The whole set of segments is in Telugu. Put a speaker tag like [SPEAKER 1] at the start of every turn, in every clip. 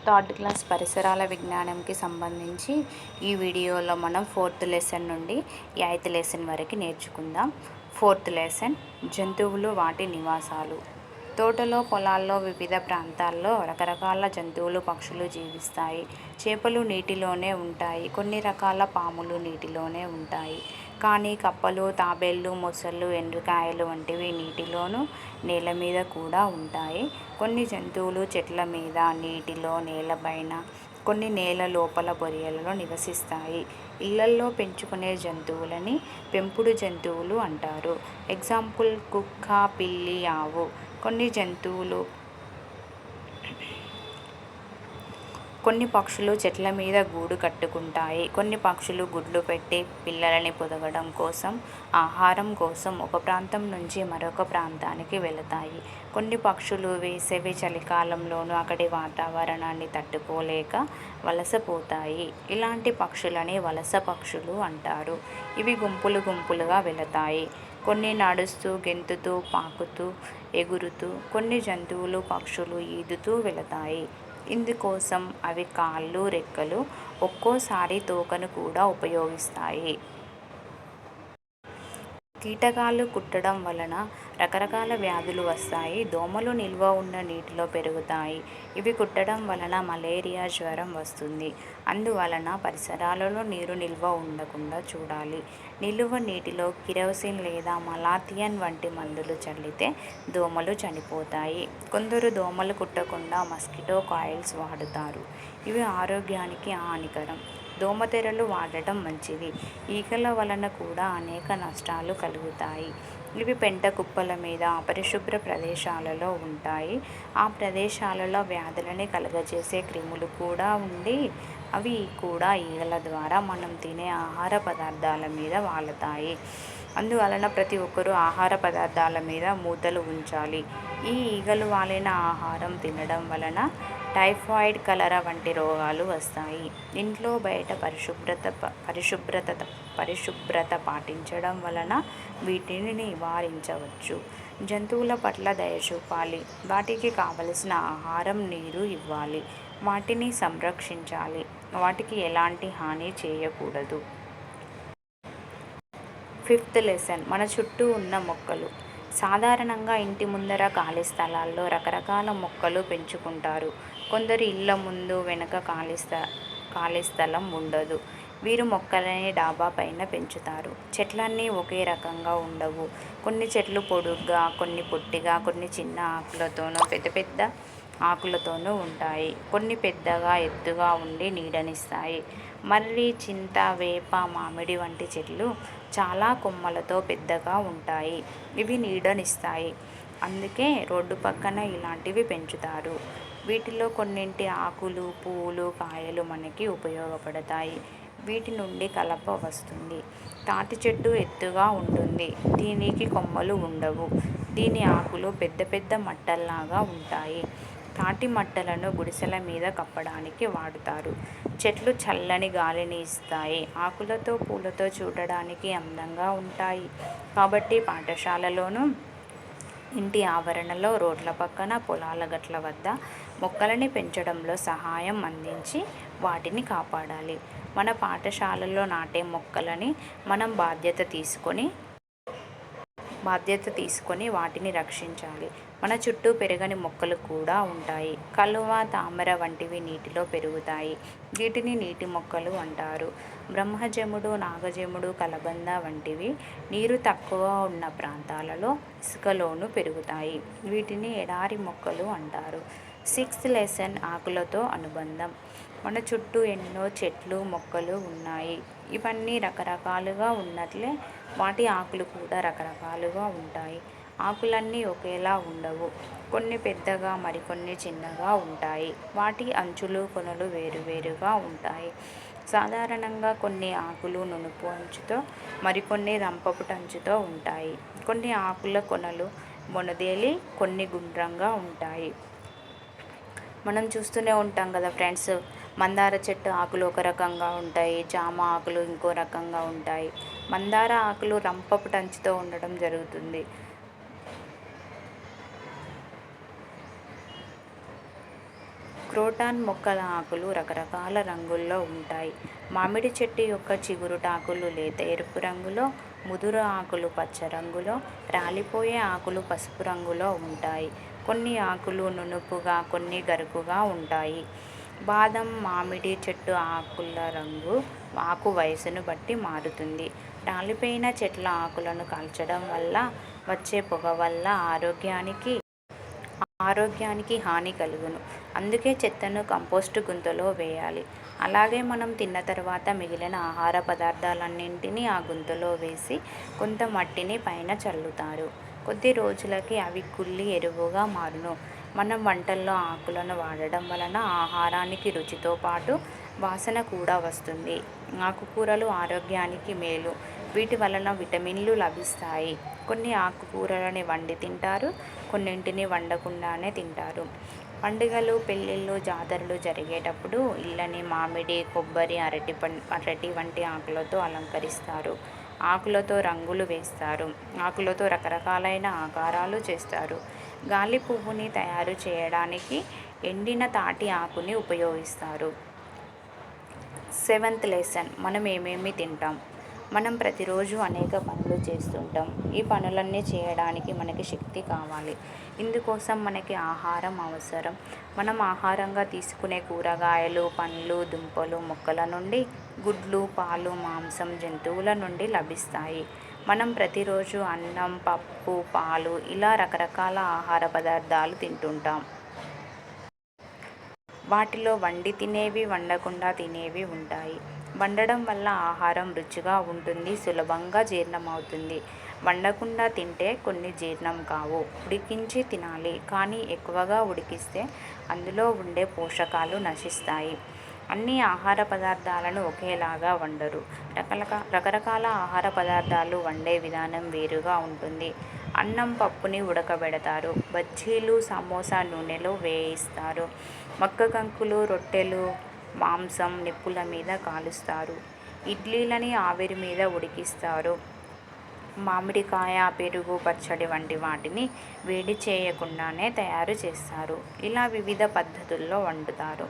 [SPEAKER 1] థర్డ్ క్లాస్ పరిసరాల విజ్ఞానంకి సంబంధించి ఈ వీడియోలో మనం 4th లెసన్ నుండి 8th లెసన్ వరకు నేర్చుకుందాం. 4th లెసన్ జంతువులు, వాటి నివాసాలు. తోటలో, పొలాల్లో, వివిధ ప్రాంతాల్లో రకరకాల జంతువులు, పక్షులు జీవిస్తాయి. చేపలు నీటిలోనే ఉంటాయి. కొన్ని రకాల పాములు నీటిలోనే ఉంటాయి. కానీ కప్పలు, తాబేళ్లు, మొసళ్ళు, ఎండ్రకాయలు వంటివి నీటిలోనూ, నేల మీద కూడా ఉంటాయి. కొన్ని జంతువులు చెట్ల మీద, నీటిలో, నేలపైన, కొన్ని నేల లోపల బొరియలలో నివసిస్తాయి. ఇళ్లల్లో పెంచుకునే జంతువులని పెంపుడు జంతువులు అంటారు. ఎగ్జాంపుల్ కుక్క, పిల్లి, ఆవు. కొన్ని పక్షులు చెట్ల మీద గూడు కట్టుకుంటాయి. కొన్ని పక్షులు గుడ్లు పెట్టి పిల్లలని పొదగడం కోసం, ఆహారం కోసం ఒక ప్రాంతం నుంచి మరొక ప్రాంతానికి వెళతాయి. కొన్ని పక్షులు వేసవి, చలికాలంలోనూ అక్కడి వాతావరణాన్ని తట్టుకోలేక వలసపోతాయి. ఇలాంటి పక్షులని వలస పక్షులు అంటారు. ఇవి గుంపులు గుంపులుగా వెళతాయి. కొన్ని నడుస్తూ, గెంతుతూ, పాకుతూ, ఎగురుతూ, కొన్ని జంతువులు, పక్షులు ఈదుతూ వెళతాయి. ఇందుకోసం అవి కాళ్ళు, రెక్కలు, ఒక్కోసారి తోకను కూడా ఉపయోగిస్తాయి. కీటకాలు కుట్టడం వలన రకరకాల వ్యాధులు వస్తాయి. దోమలు నిల్వ ఉన్న నీటిలో పెరుగుతాయి. ఇవి కుట్టడం వలన మలేరియా, జ్వరం వస్తుంది. అందువలన పరిసరాలలో నీరు నిల్వ ఉండకుండా చూడాలి. నిలువ నీటిలో కిరోసిన్ లేదా మలాథియన్ వంటి మందులు చల్లితే దోమలు చనిపోతాయి. కొందరు దోమలు కుట్టకుండా మస్కిటో కాయిల్స్ వాడుతారు. ఇవి ఆరోగ్యానికి హానికరం. దోమతెరలు వాడటం మంచిది. ఈగల వలన కూడా అనేక నష్టాలు కలుగుతాయి. ఇవి పెంట కుప్పల మీద, అపరిశుభ్ర ప్రదేశాలలో ఉంటాయి. ఆ ప్రదేశాలలో వ్యాధులని కలుగజేసే క్రిములు కూడా ఉండి, అవి కూడా ఈగల ద్వారా మనం తినే ఆహార పదార్థాల మీద వాలతాయి. అందువలన ప్రతి ఒక్కరూ ఆహార పదార్థాల మీద మూతలు ఉంచాలి. ఈ ఈగలు వాలిన ఆహారం తినడం వలన టైఫాయిడ్, కలరా వంటి రోగాలు వస్తాయి. ఇంట్లో, బయట పరిశుభ్రత పాటించడం వలన వీటిని నివారించవచ్చు. జంతువుల పట్ల దయ చూపాలి. వాటికి కావలసిన ఆహారం, నీరు ఇవ్వాలి. వాటిని సంరక్షించాలి. వాటికి ఎలాంటి హాని చేయకూడదు. 5th లెసన్ మన చుట్టూ ఉన్న మొక్కలు. సాధారణంగా ఇంటి ముందర ఖాళీ స్థలాల్లో రకరకాల మొక్కలు పెంచుకుంటారు. కొందరు ఇళ్ల ముందు, వెనక ఖాళీ స్థలం ఉండదు. వీరు మొక్కలని డాబా పైన పెంచుతారు. చెట్లన్నీ ఒకే రకంగా ఉండవు. కొన్ని చెట్లు పొడుగ్గా, కొన్ని పొట్టిగా, కొన్ని చిన్న ఆకులతోనూ, పెద్ద పెద్ద ఆకులతోనూ ఉంటాయి. కొన్ని పెద్దగా, ఎత్తుగా ఉండి నీడనిస్తాయి. మర్రి, చింత, వేప, మామిడి వంటి చెట్లు చాలా కొమ్మలతో పెద్దగా ఉంటాయి. ఇవి నీడనిస్తాయి. అందుకే రోడ్డు పక్కన ఇలాంటివి పెంచుతారు. వీటిలో కొన్నింటి ఆకులు, పువ్వులు, కాయలు మనకి ఉపయోగపడతాయి. వీటి నుండి కలప వస్తుంది. తాటి చెట్టు ఎత్తుగా ఉంటుంది. దీనికి కొమ్మలు ఉండవు. దీని ఆకులు పెద్ద పెద్ద మట్టల్లాగా ఉంటాయి. తాటి మట్టలను గుడిసెల మీద కప్పడానికి వాడుతారు. చెట్లు చల్లని గాలిని ఇస్తాయి. ఆకులతో, పూలతో చూడడానికి అందంగా ఉంటాయి. కాబట్టి పాఠశాలలోనూ, ఇంటి ఆవరణలో, రోడ్ల పక్కన, పొలాల గట్ల వద్ద మొక్కలని పెంచడంలో సహాయం అందించి వాటిని కాపాడాలి. మన పాఠశాలలో నాటే మొక్కలని మనం బాధ్యత తీసుకొని వాటిని రక్షించాలి. మన చుట్టూ పెరగని మొక్కలు కూడా ఉంటాయి. కలువ, తామర వంటివి నీటిలో పెరుగుతాయి. వీటిని నీటి మొక్కలు అంటారు. బ్రహ్మజముడు, నాగజముడు, కలబంద వంటివి నీరు తక్కువ ఉన్న ప్రాంతాలలో, ఇసుకలోనూ పెరుగుతాయి. వీటిని ఎడారి మొక్కలు అంటారు. 6th లెసన్ ఆకులతో అనుబంధం. మన చుట్టూ ఎన్నో చెట్లు, మొక్కలు ఉన్నాయి. ఇవన్నీ రకరకాలుగా ఉన్నట్లే వాటి ఆకులు కూడా రకరకాలుగా ఉంటాయి. ఆకులన్నీ ఒకేలా ఉండవు. కొన్ని పెద్దగా, మరికొన్ని చిన్నగా ఉంటాయి. వాటి అంచులు, కొనలు వేరువేరుగా ఉంటాయి. సాధారణంగా కొన్ని ఆకులు నునుపు అంచుతో, మరికొన్ని రంపపుటంచుతో ఉంటాయి. కొన్ని ఆకుల కొనలు మొనదేలి, కొన్ని గుండ్రంగా ఉంటాయి. మనం చూస్తూనే ఉంటాం కదా ఫ్రెండ్స్, మందార చెట్టు ఆకులు ఒక రకంగా ఉంటాయి, జామ ఆకులు ఇంకో రకంగా ఉంటాయి. మందార ఆకులు రంపపుటంచుతో ఉండడం జరుగుతుంది. క్రోటాన్ మొక్కల ఆకులు రకరకాల రంగుల్లో ఉంటాయి. మామిడి చెట్టు యొక్క చిగురుటాకులు లేత ఎరుపు రంగులో, ముదురు ఆకులు పచ్చ రంగులో, రాలిపోయే ఆకులు పసుపు రంగులో ఉంటాయి. కొన్ని ఆకులు నునుపుగా, కొన్ని గరుకుగా ఉంటాయి. బాదం మామిడి చెట్టు ఆకుల రంగు ఆకు వయసును బట్టి మారుతుంది. రాలిపోయిన చెట్ల ఆకులను కాల్చడం వల్ల వచ్చే పొగ వల్ల ఆరోగ్యానికి హాని కలుగును. అందుకే చెత్తను కంపోస్టు గుంతలో వేయాలి. అలాగే మనం తిన్న తర్వాత మిగిలిన ఆహార పదార్థాలన్నింటినీ ఆ గుంతలో వేసి కొంత మట్టిని పైన చల్లుతారు. కొద్ది రోజులకి అవి కుళ్ళి ఎరువుగా మారును. మనం వంటల్లో ఆకులను వాడడం వలన ఆహారానికి రుచితో పాటు వాసన కూడా వస్తుంది. ఆకుకూరలు ఆరోగ్యానికి మేలు. వీటి వలన విటమిన్లు లభిస్తాయి. కొన్ని ఆకుకూరలని వండి తింటారు, కొన్నింటిని వండకుండానే తింటారు. పండుగలు, పెళ్ళిళ్ళు, జాతరలు జరిగేటప్పుడు ఇళ్ళని మామిడి, కొబ్బరి, అరటి వంటి ఆకులతో అలంకరిస్తారు. ఆకులతో రంగులు వేస్తారు. ఆకులతో రకరకాలైన ఆకారాలు చేస్తారు. గాలి పువ్వుని తయారు చేయడానికి ఎండిన తాటి ఆకుని ఉపయోగిస్తారు. 7th లెసన్ మనం ఏమేమి తింటాం. మనం ప్రతిరోజు అనేక పనులు చేస్తుంటాం. ఈ పనులన్నీ చేయడానికి మనకి శక్తి కావాలి. ఇందుకోసం మనకి ఆహారం అవసరం. మనం ఆహారంగా తీసుకునే కూరగాయలు, పండ్లు, దుంపలు, మొక్కల నుండి, గుడ్లు, పాలు, మాంసం జంతువుల నుండి లభిస్తాయి. మనం ప్రతిరోజు అన్నం, పప్పు, పాలు ఇలా రకరకాల ఆహార పదార్థాలు తింటుంటాం. వాటిలో వండి తినేవి, వండకుండా తినేవి ఉంటాయి. వండడం వల్ల ఆహారం రుచిగా ఉంటుంది, సులభంగా జీర్ణమవుతుంది. వండకుండా తింటే కొన్ని జీర్ణం కావు. ఉడికించి తినాలి, కానీ ఎక్కువగా ఉడికిస్తే అందులో ఉండే పోషకాలు నశిస్తాయి. అన్ని ఆహార పదార్థాలను ఒకేలాగా వండరు. రకరకాల ఆహార పదార్థాలు వండే విధానం వేరుగా ఉంటుంది. అన్నం, పప్పుని ఉడకబెడతారు. బజ్జీలు, సమోసా నూనెలో వేయిస్తారు. మొక్క కంకులు, రొట్టెలు, మాంసం నిప్పుల మీద కాలుస్తారు. ఇడ్లీలని ఆవిరి మీద ఉడికిస్తారు. మామిడికాయ, పెరుగు, పచ్చడి వంటి వాటిని వేడి చేయకుండానే తయారు చేస్తారు. ఇలా వివిధ పద్ధతుల్లో వండుతారు.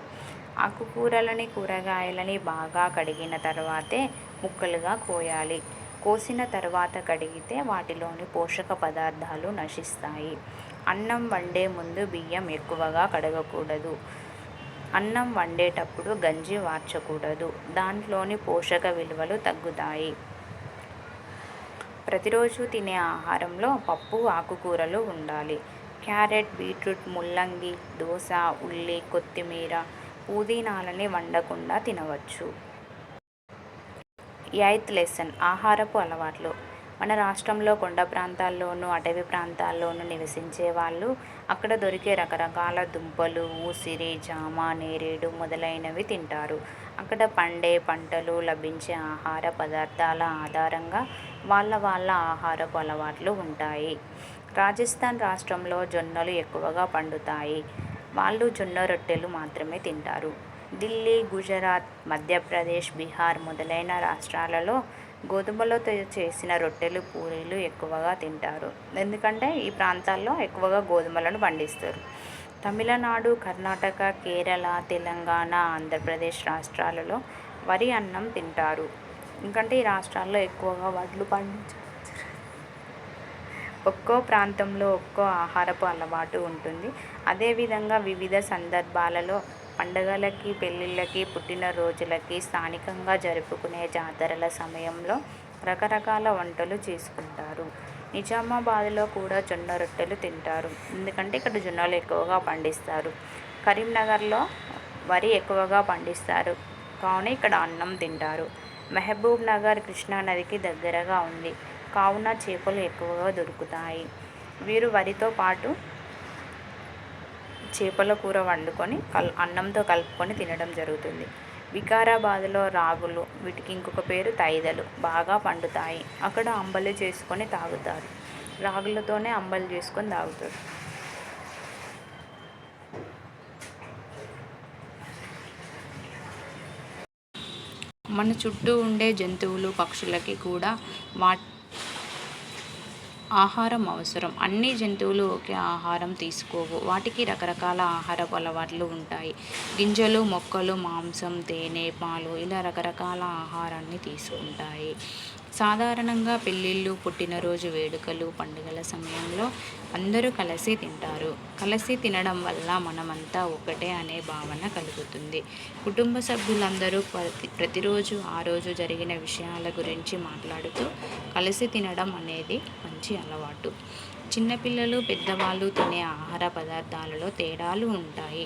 [SPEAKER 1] ఆకుకూరలని, కూరగాయలని బాగా కడిగిన తర్వాతే ముక్కలుగా కోయాలి. కోసిన తర్వాత కడిగితే వాటిలోని పోషక పదార్థాలు నశిస్తాయి. అన్నం వండే ముందు బియ్యం ఎక్కువగా కడగకూడదు. అన్నం వండేటప్పుడు గంజి వార్చకూడదు. దాంట్లోని పోషక విలువలు తగ్గుతాయి. ప్రతిరోజు తినే ఆహారంలో పప్పు, ఆకుకూరలు ఉండాలి. క్యారెట్, బీట్రూట్, ముల్లంగి, దోస, ఉల్లి, కొత్తిమీర, పుదీనాలని వండకుండా తినవచ్చు. 8th లెసన్ ఆహారపు అలవాట్లు. మన రాష్ట్రంలో కొండ ప్రాంతాల్లోనూ, అటవీ ప్రాంతాల్లోనూ నివసించే వాళ్ళు అక్కడ దొరికే రకరకాల దుంపలు, ఉసిరి, జామ, నేరేడు మొదలైనవి తింటారు. అక్కడ పండే పంటలు, లభించే ఆహార పదార్థాల ఆధారంగా వాళ్ళ ఆహారపు అలవాట్లు ఉంటాయి. రాజస్థాన్ రాష్ట్రంలో జొన్నలు ఎక్కువగా పండుతాయి. వాళ్ళు జొన్న రొట్టెలు మాత్రమే తింటారు. ఢిల్లీ, గుజరాత్, మధ్యప్రదేశ్, బీహార్ మొదలైన రాష్ట్రాలలో గోధుమలతో చేసిన రొట్టెలు, పూరీలు ఎక్కువగా తింటారు. ఎందుకంటే ఈ ప్రాంతాల్లో ఎక్కువగా గోధుమలను పండిస్తారు. తమిళనాడు, కర్ణాటక, కేరళ, తెలంగాణ, ఆంధ్రప్రదేశ్ రాష్ట్రాలలో వరి అన్నం తింటారు. ఎందుకంటే ఈ రాష్ట్రాల్లో ఎక్కువగా వడ్లు పండించ ఒక్కో ప్రాంతంలో ఒక్కో ఆహారపు అలవాటు ఉంటుంది. అదేవిధంగా వివిధ సందర్భాలలో పండుగలకి, పెళ్ళిళ్ళకి, పుట్టినరోజులకి, స్థానికంగా జరుపుకునే జాతరల సమయంలో రకరకాల వంటలు చేసుకుంటారు. నిజామాబాద్లో కూడా జొన్న రొట్టెలు తింటారు. ఎందుకంటే ఇక్కడ జొన్నలు ఎక్కువగా పండిస్తారు. కరీంనగర్లో వరి ఎక్కువగా పండిస్తారు కావున ఇక్కడ అన్నం తింటారు. మహబూబ్ నగర్ కృష్ణానదికి దగ్గరగా ఉంది కావున చేపలు ఎక్కువగా దొరుకుతాయి. వీరు వరితో పాటు చేపల కూర వండుకొని అన్నంతో కలుపుకొని తినడం జరుగుతుంది. వికారాబాద్లో రాగులు, వీటికి ఇంకొక పేరు తైదలు బాగా పండుతాయి. అక్కడ అంబలి చేసుకొని తాగుతారు. రాగులతోనే అంబలి చేసుకొని తాగుతారు. మన చుట్టూ ఉండే జంతువులు, పక్షులకి కూడా ఆహారం అవసరం. అన్ని జంతువులు ఒకే ఆహారం తీసుకోవు. వాటికి రకరకాల ఆహారపు అలవాట్లు ఉంటాయి. గింజలు, మొక్కలు, మాంసం, తేనె, పాలు ఇలా రకరకాల ఆహారాన్ని తీసుకుంటాయి. సాధారణంగా పెళ్ళిళ్ళు, పుట్టినరోజు వేడుకలు, పండుగల సమయంలో అందరూ కలిసి తింటారు. కలిసి తినడం వల్ల మనమంతా ఒకటే అనే భావన కలుగుతుంది. కుటుంబ సభ్యులందరూ ప్రతిరోజు ఆ రోజు జరిగిన విషయాల గురించి మాట్లాడుతూ కలిసి తినడం అనేది మంచి అలవాటు. చిన్నపిల్లలు, పెద్దవాళ్ళు తినే ఆహార పదార్థాలలో తేడాలు ఉంటాయి.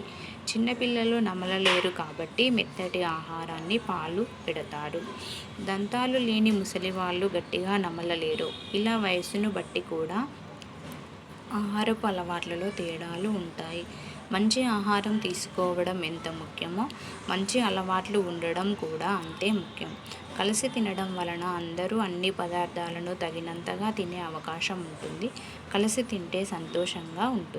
[SPEAKER 1] చిన్నపిల్లలు నమలలేరు కాబట్టి మెత్తటి ఆహారాన్ని పాలు పెడతారు. దంతాలు లేని ముసలివాళ్ళు గట్టిగా నమలలేరు. ఇలా వయసును బట్టి కూడా ఆహారపు అలవాట్లలో తేడాలు ఉంటాయి. మంచి ఆహారం తీసుకోవడం ఎంత ముఖ్యమో మంచి అలవాట్లు ఉండడం కూడా అంతే ముఖ్యం. కలిసి తినడం వలన అందరూ అన్ని పదార్థాలను తగినంతగా తినే అవకాశం ఉంటుంది. కలిసి తింటే సంతోషంగా ఉంటుంది.